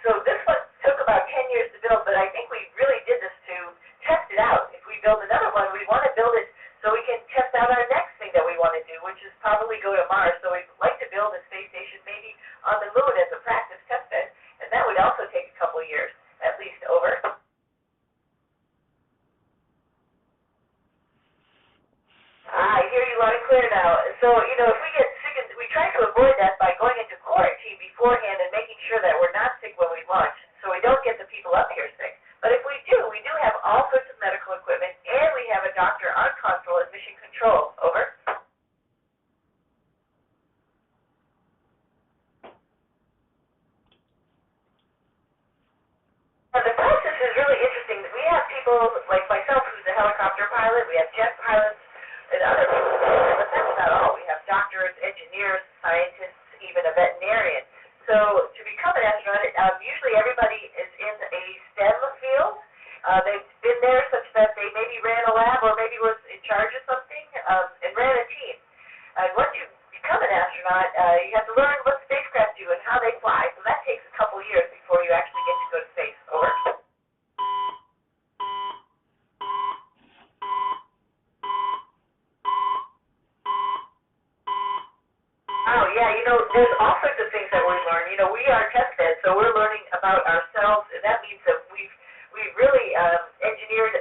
So this one took about 10 years to build, but I think we really did this to test it out. If we build another one, we want to build it so we can test out our next thing that we want to do, which is probably go to Mars. So we'd like to build a space station maybe on the moon as a practice test bed, and that would also take a couple years, at least. Over. I hear you loud and clear now. So, if we get sick, we try to avoid that by going into quarantine beforehand and making sure that we're not sick when we launch, so we don't get the people up here sick. But if we do have all sorts of medical equipment, and we have a doctor on console at mission control. Over. Now, the process is really interesting. We have people like myself, who's a helicopter pilot. We have jet pilots and other people, but that's not all. We have doctors, engineers, scientists, even a veterinarian. So to become an astronaut, usually everybody is in a STEM field. They've been there such that they maybe ran a lab or maybe was in charge of something and ran a team. Once you become an astronaut, you have to learn what spacecraft do and how they fly. So that takes a couple years before you actually get to go to space. Over. Oh, yeah, there's all sorts of things that we learn. We are test beds, so we're learning about ourselves, and that means that we've really engineered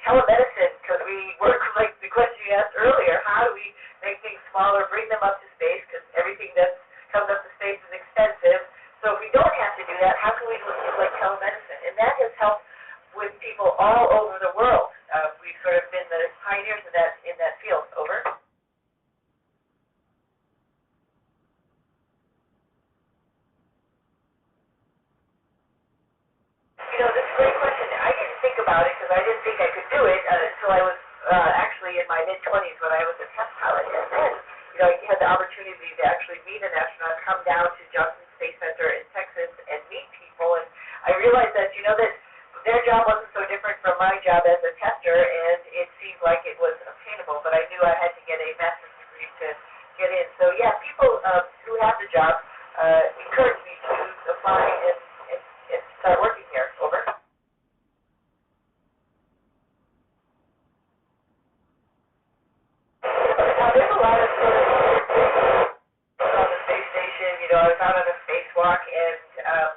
telemedicine, because we work like the question you asked earlier, how do we make things smaller, bring them up to space, because everything that comes up to space is expensive. So if we don't have to do that, how can we use like telemedicine? And that has helped with people all over the world. We've sort of been the pioneers in that field. Over. This is a great question. I didn't think about it because I didn't think I could do it until I was actually in my mid-20s when I was a test pilot. And then, I had the opportunity to actually meet an astronaut, come down to Johnson Space Center in Texas and meet people. And I realized that, that their job wasn't so different from my job as a tester, and it seemed like it was obtainable. But I knew I had to get a master's degree to get in. So, yeah, people who have the job encourage me to apply and start working here. Over. Now, there's a lot of sort of on the space station. I was out on a spacewalk, and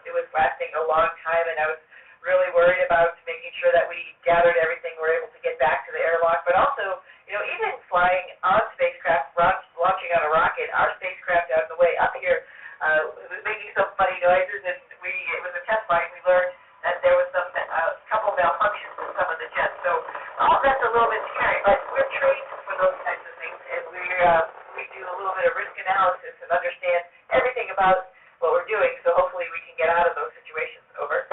it was lasting a long time, and I was really worried about making sure that we gathered everything, we were able to get back to the airlock, but also, even flying on spacecraft, launching on a rocket, our spacecraft on the way up here was making some funny noises, and it was a test flight. We learned that there was couple malfunctions in some of the jets. So all of that's a little bit scary, but we're trained for those types of things, and we do a little bit of risk analysis and understand everything about what we're doing. So hopefully we can get out of those situations. Over.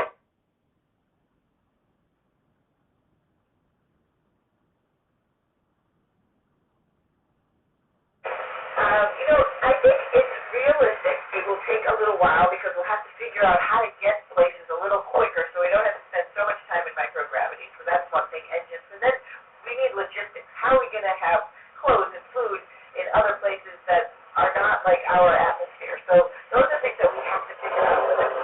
I think it's realistic. It will take a little while because we'll have to figure out how to get places a little quicker so we don't have to spend so much time in microgravity. So that's one thing, engines. And then we need logistics. How are we going to have clothes and food in other places that are not like our atmosphere? So those are things that we have to figure out. So there's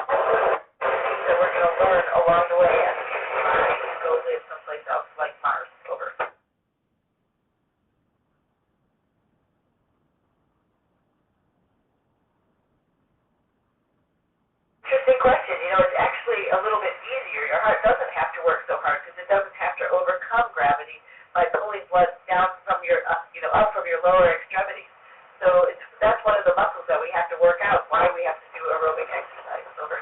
things that we're going to learn along the way as we try to go live someplace else like Mars. Over. Interesting question. It's actually a little bit easier. Your heart doesn't have to work so hard because it doesn't have to overcome gravity by pulling blood down from up from your lower extremities. So that's one of the muscles that we have to work out, why we have to do aerobic exercise. Over.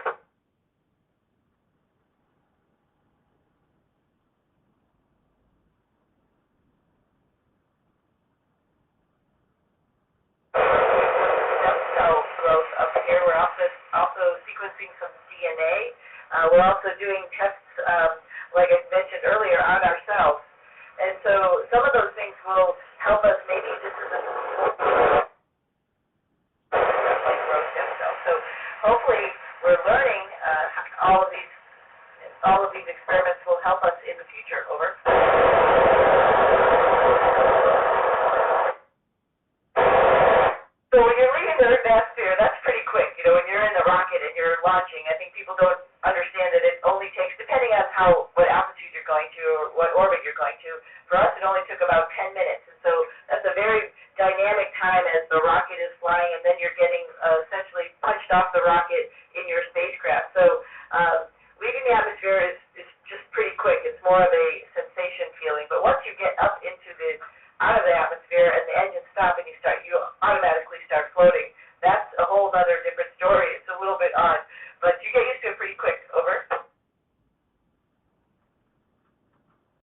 Stem cell growth up here. We're also sequencing some DNA. We're also doing tests, like I mentioned earlier, on ourselves. And so some of those things will help us. Maybe this is like growth stem cells. So hopefully we're learning all of these experiments will help us in the future. Over. So when you're leaving the Earth atmosphere, that's pretty quick. When you're in the rocket and you're launching. I think people don't understand that it only takes, depending on what altitude you're going to or what orbit you're going to, for us it only took about 10 minutes. And so that's a very dynamic time as the rocket is flying, and then you're getting essentially punched off the rocket in your spacecraft. So leaving the atmosphere is just pretty quick. It's more of a sensation feeling. But once you get up into out of the atmosphere and the engines stop and you automatically start floating, that's a whole other different story. It's a little bit odd, but you get used to it pretty quick. Over.